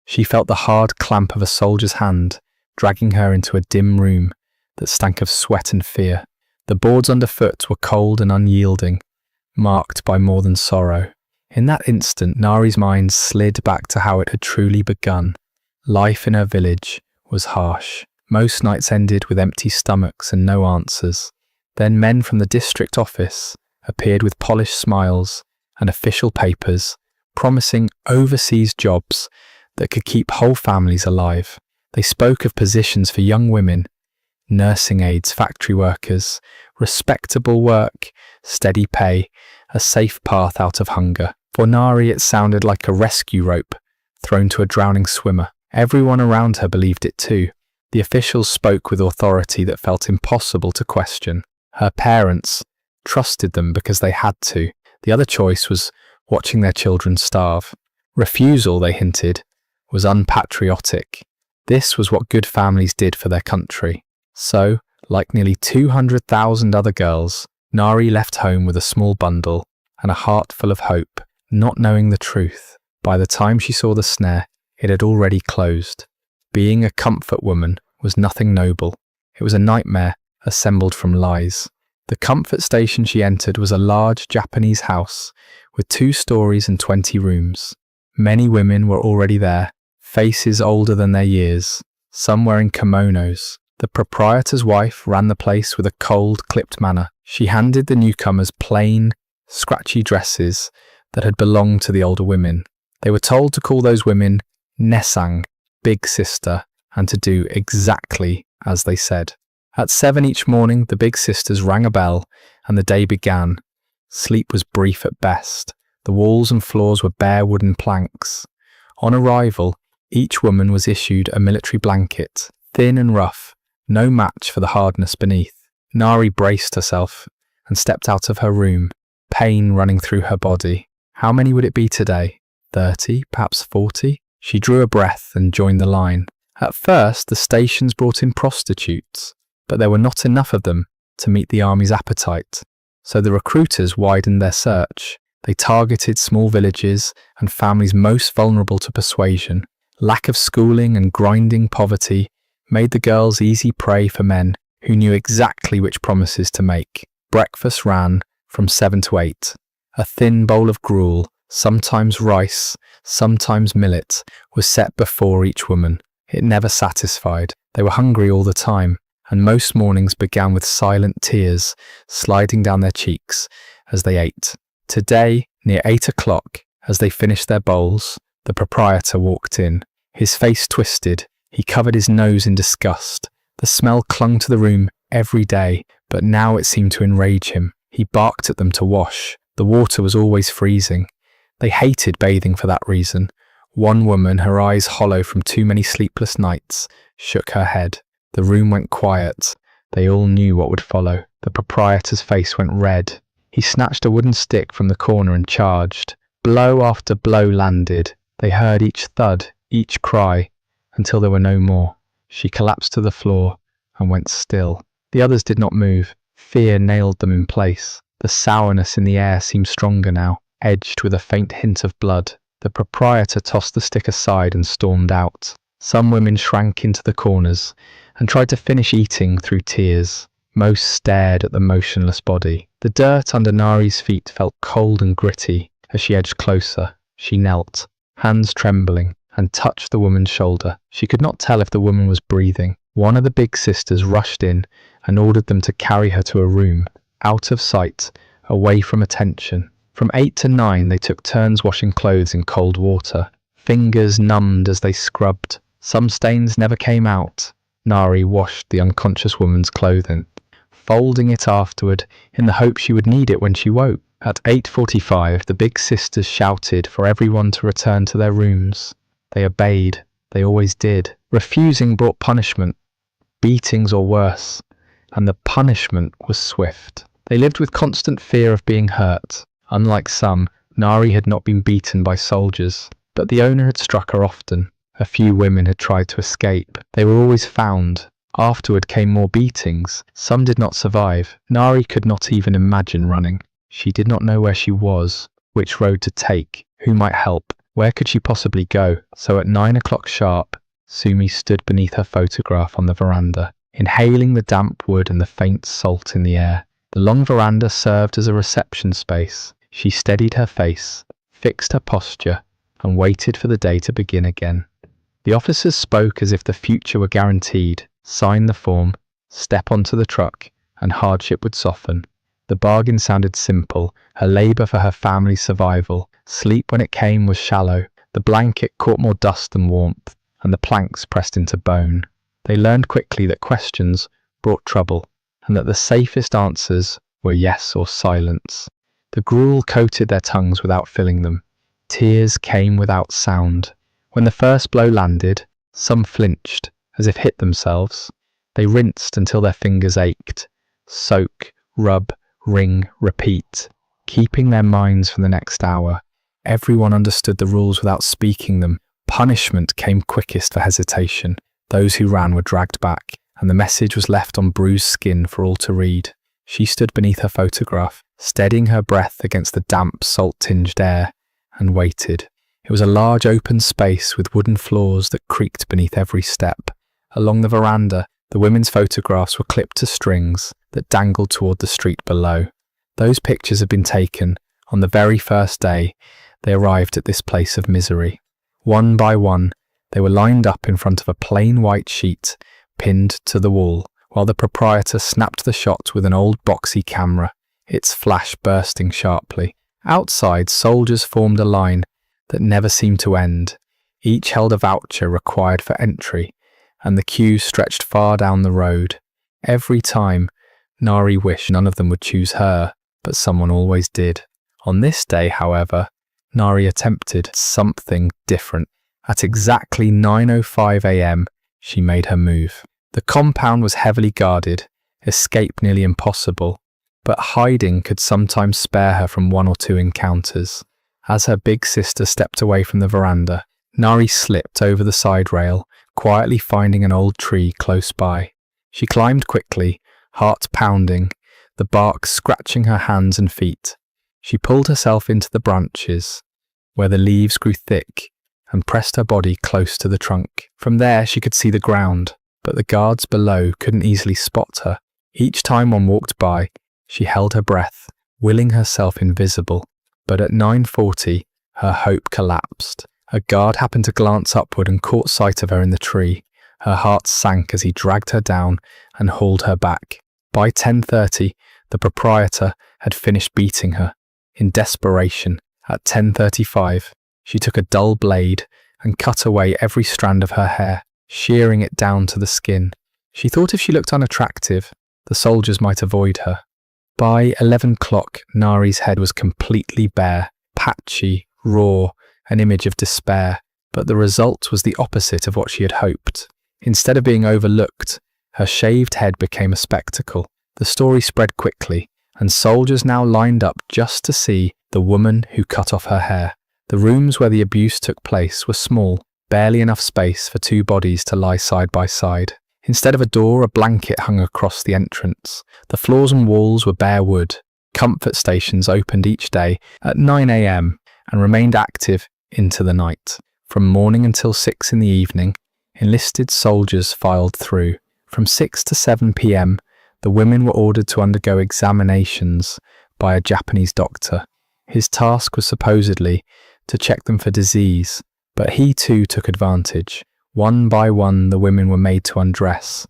She felt the hard clamp of a soldier's hand, dragging her into a dim room that stank of sweat and fear. The boards underfoot were cold and unyielding, marked by more than sorrow. In that instant, Nari's mind slid back to how it had truly begun. Life in her village was harsh. Most nights ended with empty stomachs and no answers. Then men from the district office appeared with polished smiles and official papers, promising overseas jobs that could keep whole families alive. They spoke of positions for young women, nursing aides, factory workers, respectable work, steady pay, a safe path out of hunger. For Nari, it sounded like a rescue rope thrown to a drowning swimmer. Everyone around her believed it too. The officials spoke with authority that felt impossible to question. Her parents trusted them because they had to. The other choice was watching their children starve. Refusal, they hinted, was unpatriotic. This was what good families did for their country. So, like nearly 200,000 other girls, Nari left home with a small bundle and a heart full of hope, not knowing the truth. By the time she saw the snare, it had already closed. Being a comfort woman was nothing noble. It was a nightmare assembled from lies. The comfort station she entered was a large Japanese house with 2 stories and 20 rooms. Many women were already there, faces older than their years, some wearing kimonos. The proprietor's wife ran the place with a cold, clipped manner. She handed the newcomers plain, scratchy dresses that had belonged to the older women. They were told to call those women Nesang, big sister, and to do exactly as they said. At 7 each morning, the big sisters rang a bell, and the day began. Sleep was brief at best. The walls and floors were bare wooden planks. On arrival, each woman was issued a military blanket, thin and rough, no match for the hardness beneath. Nari braced herself and stepped out of her room, pain running through her body. How many would it be today? 30, perhaps 40? She drew a breath and joined the line. At first, the stations brought in prostitutes, but there were not enough of them to meet the army's appetite. So the recruiters widened their search. They targeted small villages and families most vulnerable to persuasion. Lack of schooling and grinding poverty made the girls easy prey for men who knew exactly which promises to make. Breakfast ran from 7 to 8. A thin bowl of gruel, sometimes rice, sometimes millet, was set before each woman. It never satisfied. They were hungry all the time, and most mornings began with silent tears sliding down their cheeks as they ate. Today, near 8 o'clock, as they finished their bowls, the proprietor walked in. His face twisted. He covered his nose in disgust. The smell clung to the room every day, but now it seemed to enrage him. He barked at them to wash. The water was always freezing. They hated bathing for that reason. One woman, her eyes hollow from too many sleepless nights, shook her head. The room went quiet. They all knew what would follow. The proprietor's face went red. He snatched a wooden stick from the corner and charged. Blow after blow landed. They heard each thud, each cry, until there were no more. She collapsed to the floor and went still. The others did not move. Fear nailed them in place. The sourness in the air seemed stronger now, edged with a faint hint of blood. The proprietor tossed the stick aside and stormed out. Some women shrank into the corners and tried to finish eating through tears. Most stared at the motionless body. The dirt under Nari's feet felt cold and gritty. As she edged closer, she knelt, hands trembling, and touched the woman's shoulder. She could not tell if the woman was breathing. One of the big sisters rushed in and ordered them to carry her to a room, out of sight, away from attention. From 8 to 9, they took turns washing clothes in cold water. Fingers numbed as they scrubbed. Some stains never came out. Nari washed the unconscious woman's clothing, folding it afterward in the hope she would need it when she woke. At 8:45, the big sisters shouted for everyone to return to their rooms. They obeyed. They always did. Refusing brought punishment, beatings or worse, and the punishment was swift. They lived with constant fear of being hurt. Unlike some, Nari had not been beaten by soldiers, but the owner had struck her often. A few women had tried to escape. They were always found. Afterward came more beatings. Some did not survive. Nari could not even imagine running. She did not know where she was, which road to take, who might help. Where could she possibly go? So at 9 o'clock sharp, Sumi stood beneath her photograph on the veranda, inhaling the damp wood and the faint salt in the air. The long veranda served as a reception space. She steadied her face, fixed her posture, and waited for the day to begin again. The officers spoke as if the future were guaranteed. Sign the form, step onto the truck, and hardship would soften. The bargain sounded simple, her labour for her family's survival. Sleep when it came was shallow. The blanket caught more dust than warmth, and the planks pressed into bone. They learned quickly that questions brought trouble, and that the safest answers were yes or silence. The gruel coated their tongues without filling them. Tears came without sound. When the first blow landed, some flinched, as if hit themselves. They rinsed until their fingers ached. Soak, rub, wring, repeat, keeping their minds for the next hour. Everyone understood the rules without speaking them. Punishment came quickest for hesitation. Those who ran were dragged back, and the message was left on bruised skin for all to read. She stood beneath her photograph, steadying her breath against the damp, salt-tinged air, and waited. It was a large open space with wooden floors that creaked beneath every step. Along the veranda, the women's photographs were clipped to strings that dangled toward the street below. Those pictures had been taken on the very first day they arrived at this place of misery. One by one, they were lined up in front of a plain white sheet pinned to the wall, while the proprietor snapped the shot with an old boxy camera, its flash bursting sharply. Outside, soldiers formed a line that never seemed to end. Each held a voucher required for entry, and the queue stretched far down the road. Every time, Nari wished none of them would choose her, but someone always did. On this day, however, Nari attempted something different. At exactly 9:05 a.m, she made her move. The compound was heavily guarded, escape nearly impossible, but hiding could sometimes spare her from one or two encounters. As her big sister stepped away from the veranda, Nari slipped over the side rail, quietly finding an old tree close by. She climbed quickly, heart pounding, the bark scratching her hands and feet. She pulled herself into the branches, where the leaves grew thick, and pressed her body close to the trunk. From there she could see the ground, but the guards below couldn't easily spot her. Each time one walked by, she held her breath, willing herself invisible. But at 9:40, her hope collapsed. A guard happened to glance upward and caught sight of her in the tree. Her heart sank as he dragged her down and hauled her back. By 10:30, the proprietor had finished beating her. In desperation, at 10:35, she took a dull blade and cut away every strand of her hair, shearing it down to the skin. She thought if she looked unattractive, the soldiers might avoid her. By 11 o'clock, Nari's head was completely bare, patchy, raw, an image of despair. But the result was the opposite of what she had hoped. Instead of being overlooked, her shaved head became a spectacle. The story spread quickly, and soldiers now lined up just to see the woman who cut off her hair. The rooms where the abuse took place were small, barely enough space for two bodies to lie side by side. Instead of a door, a blanket hung across the entrance. The floors and walls were bare wood. Comfort stations opened each day at 9 a.m. and remained active into the night. From morning until 6 in the evening, enlisted soldiers filed through. From 6 to 7 p.m, the women were ordered to undergo examinations by a Japanese doctor. His task was supposedly to check them for disease, but he too took advantage. One by one, the women were made to undress,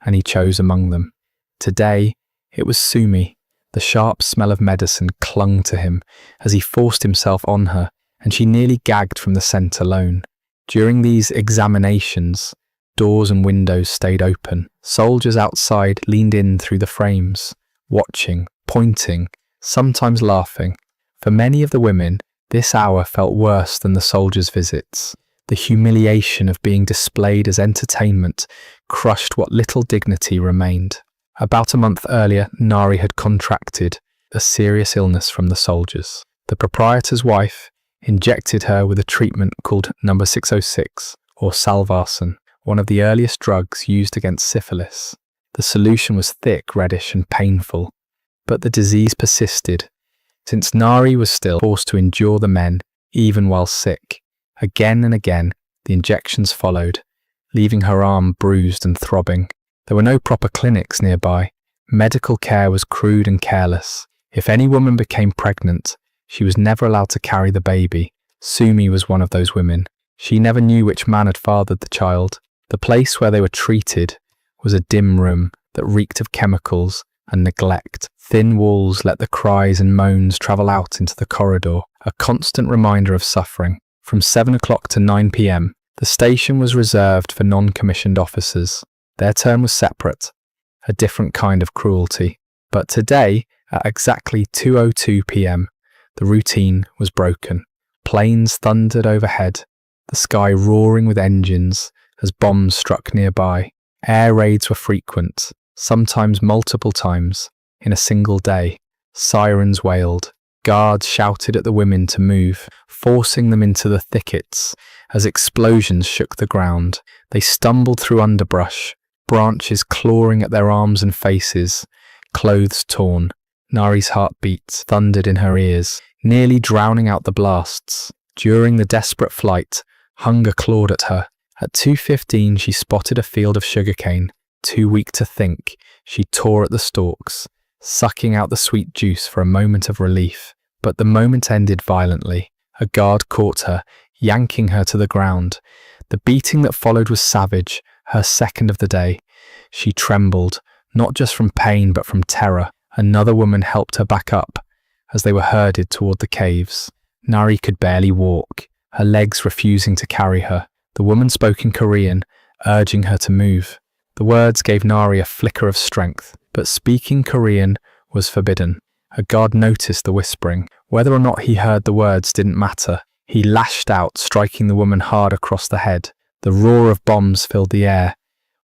and he chose among them. Today, it was Sumi. The sharp smell of medicine clung to him as he forced himself on her, and she nearly gagged from the scent alone. During these examinations, doors and windows stayed open. Soldiers outside leaned in through the frames, watching, pointing, sometimes laughing. For many of the women, this hour felt worse than the soldiers' visits. The humiliation of being displayed as entertainment crushed what little dignity remained. About a month earlier, Nari had contracted a serious illness from the soldiers. The proprietor's wife injected her with a treatment called number 606, or salvarsan, one of the earliest drugs used against syphilis. The solution was thick, reddish, and painful, but the disease persisted. Since Nari was still forced to endure the men, even while sick, Again and again, the injections followed, leaving her arm bruised and throbbing. There were no proper clinics nearby. Medical care was crude and careless. If any woman became pregnant, she was never allowed to carry the baby. Sumi was one of those women. She never knew which man had fathered the child. The place where they were treated was a dim room that reeked of chemicals and neglect. Thin walls let the cries and moans travel out into the corridor, a constant reminder of suffering. From 7 o'clock to 9 p.m, the station was reserved for non-commissioned officers. Their turn was separate, a different kind of cruelty. But today, at exactly 2:02 p.m, the routine was broken. Planes thundered overhead, the sky roaring with engines as bombs struck nearby. Air raids were frequent, sometimes multiple times, in a single day. Sirens wailed. Guards shouted at the women to move, forcing them into the thickets as explosions shook the ground. They stumbled through underbrush, branches clawing at their arms and faces, clothes torn. Nari's heartbeat thundered in her ears, nearly drowning out the blasts. During the desperate flight, hunger clawed at her. At 2:15, she spotted a field of sugarcane. Too weak to think, she tore at the stalks, sucking out the sweet juice for a moment of relief. But the moment ended violently. A guard caught her, yanking her to the ground. The beating that followed was savage, her second of the day. She trembled, not just from pain but from terror. Another woman helped her back up as they were herded toward the caves. Nari could barely walk, her legs refusing to carry her. The woman spoke in Korean, urging her to move. The words gave Nari a flicker of strength, but speaking Korean was forbidden. A guard noticed the whispering. Whether or not he heard the words didn't matter. He lashed out, striking the woman hard across the head. The roar of bombs filled the air,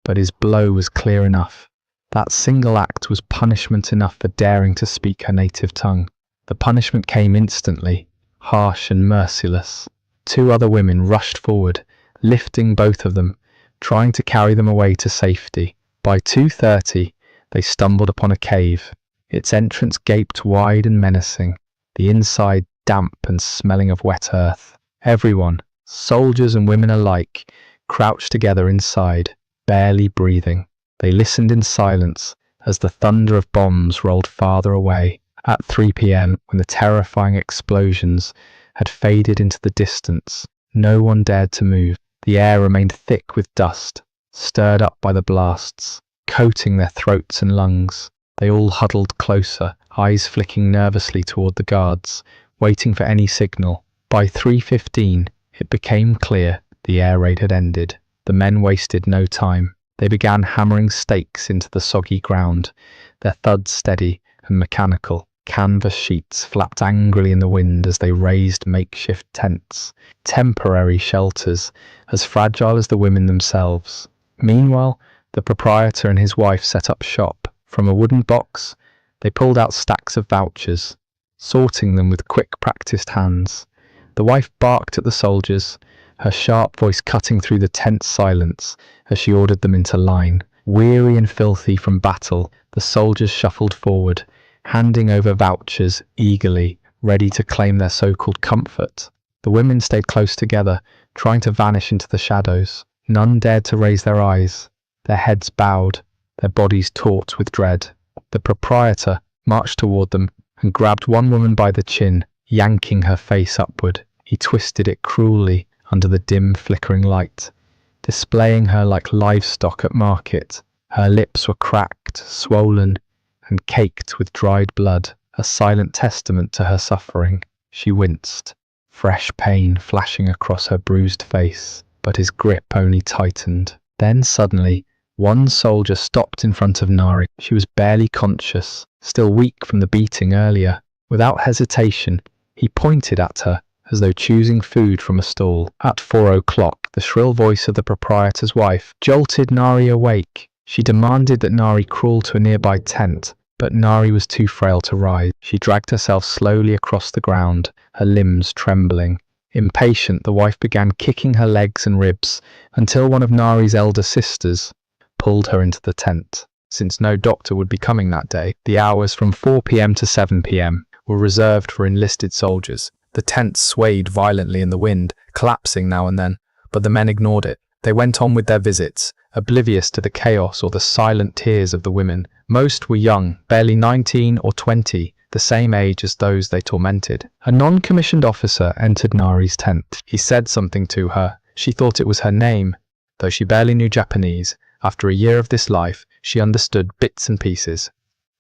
but his blow was clear enough. That single act was punishment enough for daring to speak her native tongue. The punishment came instantly, harsh and merciless. 2 other women rushed forward, lifting both of them, trying to carry them away to safety. By 2:30, they stumbled upon a cave. Its entrance gaped wide and menacing, the inside damp and smelling of wet earth. Everyone, soldiers and women alike, crouched together inside, barely breathing. They listened in silence as the thunder of bombs rolled farther away. At 3 p.m, when the terrifying explosions had faded into the distance, no one dared to move. The air remained thick with dust, stirred up by the blasts, coating their throats and lungs. They all huddled closer, eyes flicking nervously toward the guards, waiting for any signal. By 3:15, it became clear the air raid had ended. The men wasted no time. They began hammering stakes into the soggy ground, their thuds steady and mechanical. Canvas sheets flapped angrily in the wind as they raised makeshift tents, temporary shelters as fragile as the women themselves. Meanwhile, the proprietor and his wife set up shop. From a wooden box, they pulled out stacks of vouchers, sorting them with quick, practiced hands. The wife barked at the soldiers, her sharp voice cutting through the tense silence as she ordered them into line. Weary and filthy from battle, the soldiers shuffled forward, handing over vouchers eagerly, ready to claim their so-called comfort. The women stayed close together, trying to vanish into the shadows. None dared to raise their eyes, their heads bowed, their bodies taut with dread. The proprietor marched toward them and grabbed one woman by the chin, yanking her face upward. He twisted it cruelly under the dim, flickering light, displaying her like livestock at market. Her lips were cracked, swollen, and caked with dried blood, a silent testament to her suffering. She winced, fresh pain flashing across her bruised face, but his grip only tightened. Then suddenly, one soldier stopped in front of Nari. She was barely conscious, still weak from the beating earlier. Without hesitation, he pointed at her, as though choosing food from a stall. At 4 o'clock, the shrill voice of the proprietor's wife jolted Nari awake. She demanded that Nari crawl to a nearby tent, but Nari was too frail to rise. She dragged herself slowly across the ground, her limbs trembling. Impatient, the wife began kicking her legs and ribs, until one of Nari's elder sisters pulled her into the tent. Since no doctor would be coming that day, the hours from 4 p.m. to 7 p.m. were reserved for enlisted soldiers. The tent swayed violently in the wind, collapsing now and then, but the men ignored it. They went on with their visits, oblivious to the chaos or the silent tears of the women. Most were young, barely 19 or 20, the same age as those they tormented. A non-commissioned officer entered Nari's tent. He said something to her. She thought it was her name. Though she barely knew Japanese, after a year of this life, she understood bits and pieces.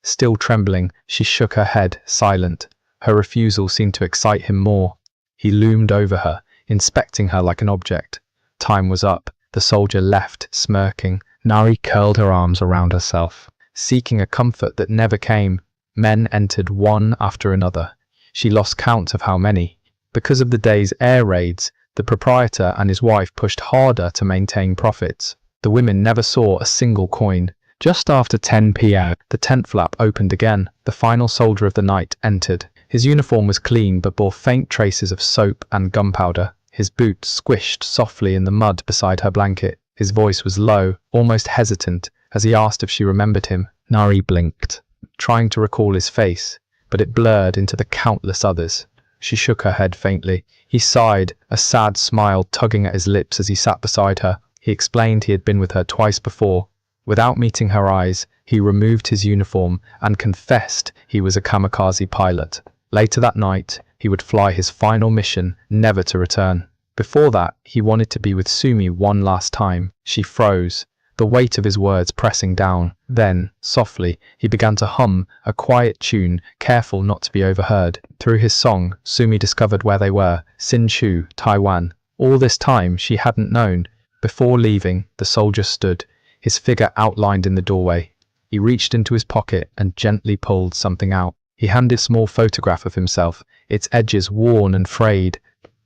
Still trembling, she shook her head, silent. Her refusal seemed to excite him more. He loomed over her, inspecting her like an object. Time was up. The soldier left, smirking. Nari curled her arms around herself, seeking a comfort that never came. Men entered one after another. She lost count of how many. Because of the day's air raids, the proprietor and his wife pushed harder to maintain profits. The women never saw a single coin. Just after 10 p.m., the tent flap opened again. The final soldier of the night entered. His uniform was clean but bore faint traces of soap and gunpowder. His boots squished softly in the mud beside her blanket. His voice was low, almost hesitant, as he asked if she remembered him. Nari blinked, trying to recall his face, but it blurred into the countless others. She shook her head faintly. He sighed, a sad smile tugging at his lips as he sat beside her. He explained he had been with her twice before. Without meeting her eyes, he removed his uniform and confessed he was a kamikaze pilot. Later that night, he would fly his final mission, never to return. Before that, he wanted to be with Sumi one last time. She froze, the weight of his words pressing down. Then, softly, he began to hum a quiet tune, careful not to be overheard. Through his song, Sumi discovered where they were, Hsinchu, Taiwan. All this time, she hadn't known. Before leaving, the soldier stood, his figure outlined in the doorway. He reached into his pocket and gently pulled something out. He handed a small photograph of himself, its edges worn and frayed.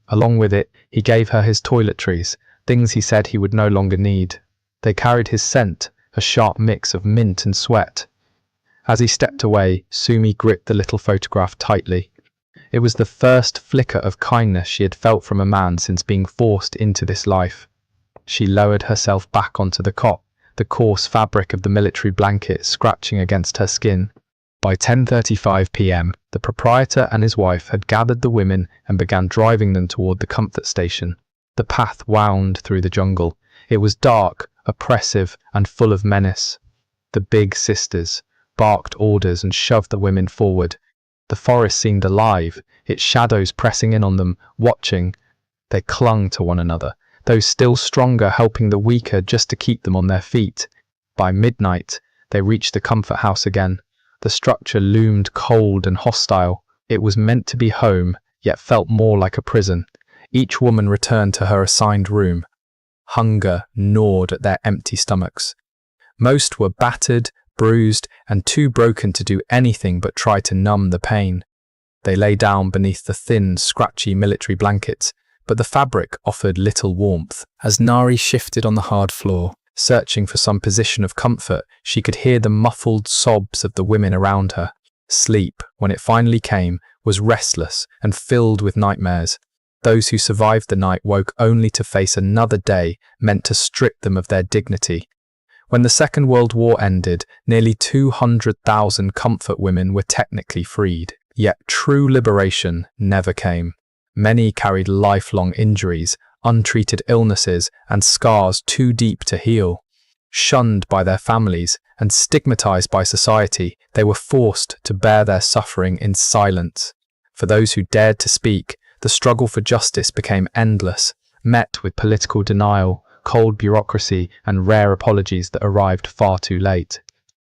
Along with it, he gave her his toiletries, things he said he would no longer need. They carried his scent, a sharp mix of mint and sweat. As he stepped away, Sumi gripped the little photograph tightly. It was the first flicker of kindness she had felt from a man since being forced into this life. She lowered herself back onto the cot, the coarse fabric of the military blanket scratching against her skin. By 10:35 p.m., the proprietor and his wife had gathered the women and began driving them toward the comfort station. The path wound through the jungle. It was dark, oppressive, and full of menace. The big sisters barked orders and shoved the women forward. The forest seemed alive, its shadows pressing in on them, watching. They clung to one another, those still stronger helping the weaker just to keep them on their feet. By midnight, they reached the comfort house again. The structure loomed cold and hostile. It was meant to be home, yet felt more like a prison. Each woman returned to her assigned room. Hunger gnawed at their empty stomachs. Most were battered, bruised, and too broken to do anything but try to numb the pain. They lay down beneath the thin, scratchy military blankets, but the fabric offered little warmth. As Nari shifted on the hard floor, searching for some position of comfort, she could hear the muffled sobs of the women around her. Sleep, when it finally came, was restless and filled with nightmares. Those who survived the night woke only to face another day meant to strip them of their dignity. When the Second World War ended, nearly 200,000 comfort women were technically freed. Yet true liberation never came. Many carried lifelong injuries, untreated illnesses, and scars too deep to heal. Shunned by their families and stigmatized by society, they were forced to bear their suffering in silence. For those who dared to speak, the struggle for justice became endless, met with political denial, cold bureaucracy, and rare apologies that arrived far too late.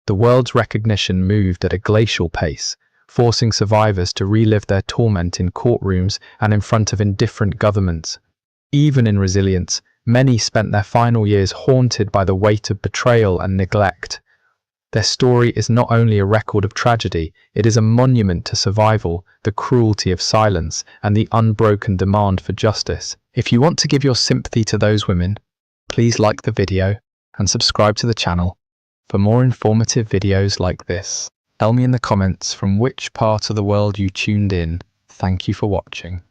The world's recognition moved at a glacial pace, forcing survivors to relive their torment in courtrooms and in front of indifferent governments. Even in resilience, many spent their final years haunted by the weight of betrayal and neglect. Their story is not only a record of tragedy, it is a monument to survival, the cruelty of silence, and the unbroken demand for justice. If you want to give your sympathy to those women, please like the video and subscribe to the channel for more informative videos like this. Tell me in the comments from which part of the world you tuned in. Thank you for watching.